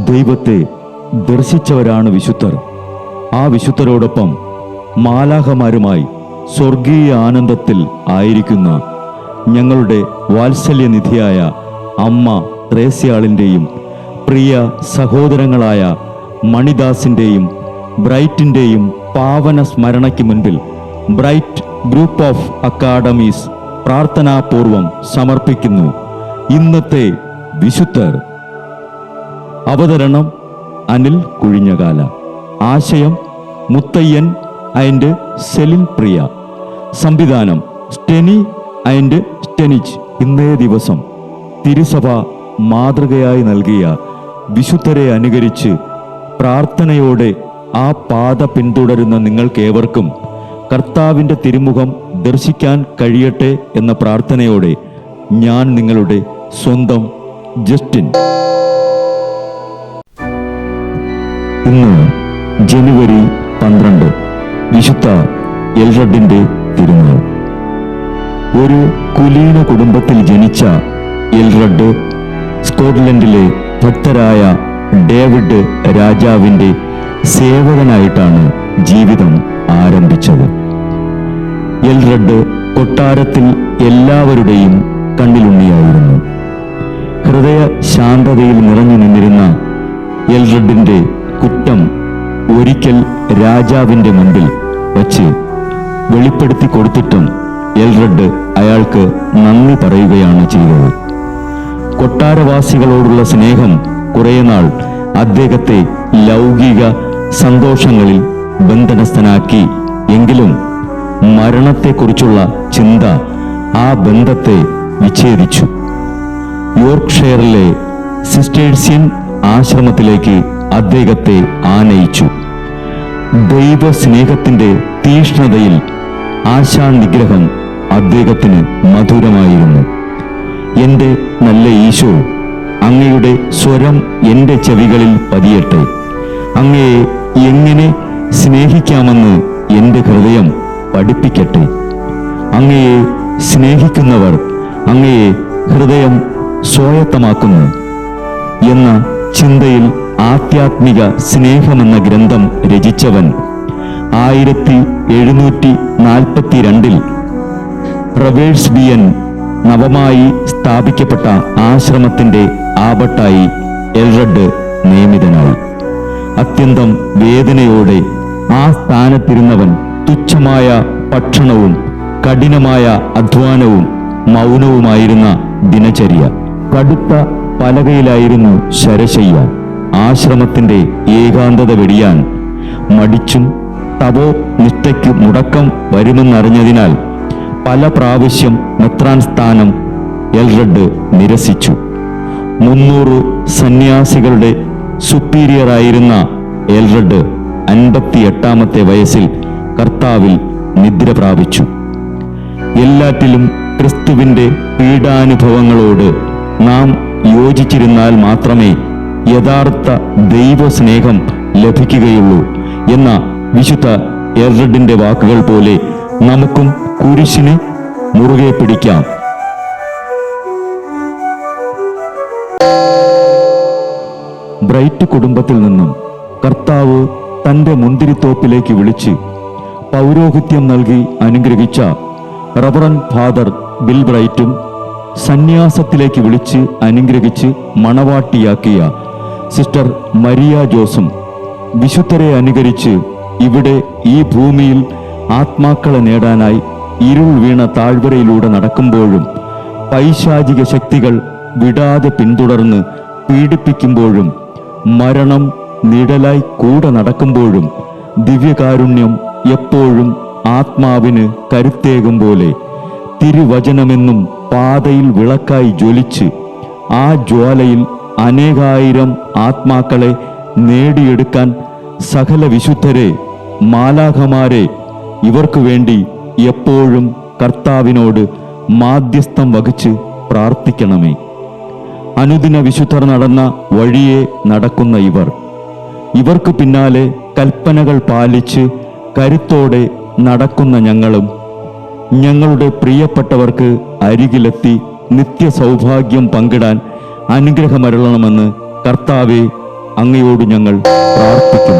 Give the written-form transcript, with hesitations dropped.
ദൈവത്തെ ദർശിച്ചവരാണ് വിശുദ്ധർ. ആ വിശുദ്ധരോടൊപ്പം മാലാഖമാരുമായി സ്വർഗീയ ആനന്ദത്തിൽ ആയിരിക്കുന്ന ഞങ്ങളുടെ വാത്സല്യനിധിയായ അമ്മ ത്രേസ്യാളിൻ്റെയും പ്രിയ സഹോദരങ്ങളായ മണിദാസിൻ്റെയും ബ്രൈറ്റിൻ്റെയും പാവന സ്മരണയ്ക്ക് മുൻപിൽ ബ്രൈറ്റ് ഗ്രൂപ്പ് ഓഫ് അക്കാഡമീസ് പ്രാർത്ഥനാപൂർവം സമർപ്പിക്കുന്നു ഇന്നത്തെ വിശുദ്ധർ. അവതരണം അനിൽ കുഴിഞ്ഞകാല. ആശയം മുത്തയ്യൻ ആൻഡ് സെലിൻ പ്രിയ. സംവിധാനം സ്റ്റെനി ആൻഡ് സ്റ്റെനിച്ച്. ഇന്നേ ദിവസം തിരുസഭ മാതൃകയായി നൽകിയ വിശുദ്ധരെ അനുകരിച്ച് പ്രാർത്ഥനയോടെ ആ പാത പിന്തുടരുന്ന നിങ്ങൾക്കേവർക്കും കർത്താവിൻ്റെ തിരുമുഖം ദർശിക്കാൻ കഴിയട്ടെ എന്ന പ്രാർത്ഥനയോടെ ഞാൻ നിങ്ങളുടെ സ്വന്തം ജസ്റ്റിൻ. ഇന്ന് ജനുവരി 12 വിശുദ്ധ എൽറഡിൻ്റെ തിരുനാൾ. ഒരു കുലീന കുടുംബത്തിൽ ജനിച്ച എൽറഡ് സ്കോട്ട്ലൻഡിലെ ഭക്തരായ ഡേവിഡ് രാജാവിൻ്റെ സേവകനായിട്ടാണ് ജീവിതം ആരംഭിച്ചത്. എൽറഡ് കൊട്ടാരത്തിൽ എല്ലാവരുടെയും കണ്ണിലുണ്ണിയായിരുന്നു. ഹൃദയ ശാന്തതയിൽ നിറഞ്ഞു നിന്നിരുന്ന എൽറഡിൻ്റെ കുറ്റം ഒരിക്കൽ രാജാവിൻ്റെ മുൻപിൽ വച്ച് വെളിപ്പെടുത്തി കൊടുത്തിട്ടും എൽറഡ് അയാൾക്ക് നന്ദി പറയുകയാണ് ചെയ്തത്. കൊട്ടാരവാസികളോടുള്ള സ്നേഹം കുറേനാൾ അദ്ദേഹത്തെ ലൗകിക സന്തോഷങ്ങളിൽ ബന്ധനസ്ഥനാക്കി. എങ്കിലും മരണത്തെക്കുറിച്ചുള്ള ചിന്ത ആ ബന്ധത്തെ വിച്ഛേദിച്ചു. യോർക്ക്ഷയറിലെ സിസ്റ്റേഴ്സ്യൻ ആശ്രമത്തിലേക്ക് അദ്ദേഹത്തെ ആനയിച്ചു. ദൈവസ്നേഹത്തിൻ്റെ തീഷ്ണതയിൽ ആശാനിഗ്രഹം അദ്ദേഹത്തിന് മധുരമായിരുന്നു. എൻ്റെ നല്ല ഈശോ, അങ്ങയുടെ സ്വരം എൻ്റെ ചെവികളിൽ പതിയട്ടെ. അങ്ങയെ എങ്ങനെ സ്നേഹിക്കാമെന്ന് എൻ്റെ ഹൃദയം പഠിപ്പിക്കട്ടെ. അങ്ങയെ സ്നേഹിക്കുന്നവർ അങ്ങയെ ഹൃദയം സ്വായത്തമാക്കുന്നു എന്ന ചിന്തയിൽ ആധ്യാത്മിക സ്നേഹമെന്ന ഗ്രന്ഥം രചിച്ചവൻ 1742 പ്രവേഴ്സ്ബിയൻ നവമായി സ്ഥാപിക്കപ്പെട്ട ആശ്രമത്തിൻ്റെ ആബട്ടായി എൽറഡ് നിയമിതനായി. അത്യന്തം വേദനയോടെ ആ സ്ഥാനത്തിരുന്നവൻ തുച്ഛമായ ഭക്ഷണവും കഠിനമായ അധ്വാനവും മൗനവുമായിരുന്ന ദിനചര്യ. കടുത്ത പലകയിലായിരുന്നു ശരശയ്യ. ആശ്രമത്തിൻ്റെ ഏകാന്തത വെടിയാൻ മടിച്ചും തപോ നിഷ്ഠയ്ക്ക് മുടക്കം വരുമെന്നറിഞ്ഞതിനാൽ പല പ്രാവശ്യം മെത്രാൻ സ്ഥാനം എൽറഡ് നിരസിച്ചു. 300 സന്യാസികളുടെ സുപ്പീരിയറായിരുന്ന എൽറഡ് 58-ാമത്തെ വയസ്സിൽ കർത്താവിൽ നിദ്ര പ്രാപിച്ചു. എല്ലാറ്റിലും ക്രിസ്തുവിൻ്റെ പീഡാനുഭവങ്ങളോട് നാം യോജിച്ചിരുന്നാൽ മാത്രമേ യഥാർത്ഥ ദൈവസ്നേഹം ലഭിക്കുകയുള്ളൂ എന്ന വിശുദ്ധ എൽറഡിൻ്റെ വാക്കുകൾ പോലെ നമുക്കും കുരിശിനെ മുറുകെ പിടിക്കാം. ബ്രൈറ്റ് കുടുംബത്തിൽ നിന്നും കർത്താവ് തൻ്റെ മുന്തിരിത്തോപ്പിലേക്ക് വിളിച്ച് പൗരോഹിത്യം നൽകി അനുഗ്രഹിച്ച റവറൻ ഫാദർ ബിൽ ബ്രൈറ്റും സന്യാസത്തിലേക്ക് വിളിച്ച് അനുഗ്രഹിച്ച് മണവാട്ടിയാക്കിയ സിസ്റ്റർ മരിയ ജോസും വിശുദ്ധരെ അനുകരിച്ച് ഇവിടെ ഈ ഭൂമിയിൽ ആത്മാക്കളെ നേടാനായി ഇരുൾ വീണ താഴ്വരയിലൂടെ നടക്കുമ്പോഴും പൈശാചിക ശക്തികൾ വിടാതെ പിന്തുടർന്ന് പീഡിപ്പിക്കുമ്പോഴും മരണം നിഴലായി കൂടെ നടക്കുമ്പോഴും ദിവ്യകാരുണ്യം എപ്പോഴും ആത്മാവിന് കരുത്തേകും പോലെ തിരുവചനമെന്നും പാതയിൽ വിളക്കായി ജ്വലിച്ച് ആ ജ്വാലയിൽ അനേകായിരം ആത്മാക്കളെ നേടിയെടുക്കാൻ സകല വിശുദ്ധരെ, മാലാഖമാരെ, ഇവർക്കു വേണ്ടി എപ്പോഴും കർത്താവിനോട് മാധ്യസ്ഥം വഹിച്ച് പ്രാർത്ഥിക്കണമേ. അനുദിന വിശുദ്ധർ നടന്ന വഴിയെ നടക്കുന്ന ഇവർക്ക് പിന്നാലെ കൽപ്പനകൾ പാലിച്ച് കരുത്തോടെ നടക്കുന്ന ഞങ്ങളും ഞങ്ങളുടെ പ്രിയപ്പെട്ടവർക്ക് അരികിലെത്തി നിത്യസൗഭാഗ്യം പങ്കിടാൻ അനുഗ്രഹമരുളണമെന്ന് കർത്താവെ അങ്ങയോട് ഞങ്ങൾ പ്രാർത്ഥിക്കുന്നു.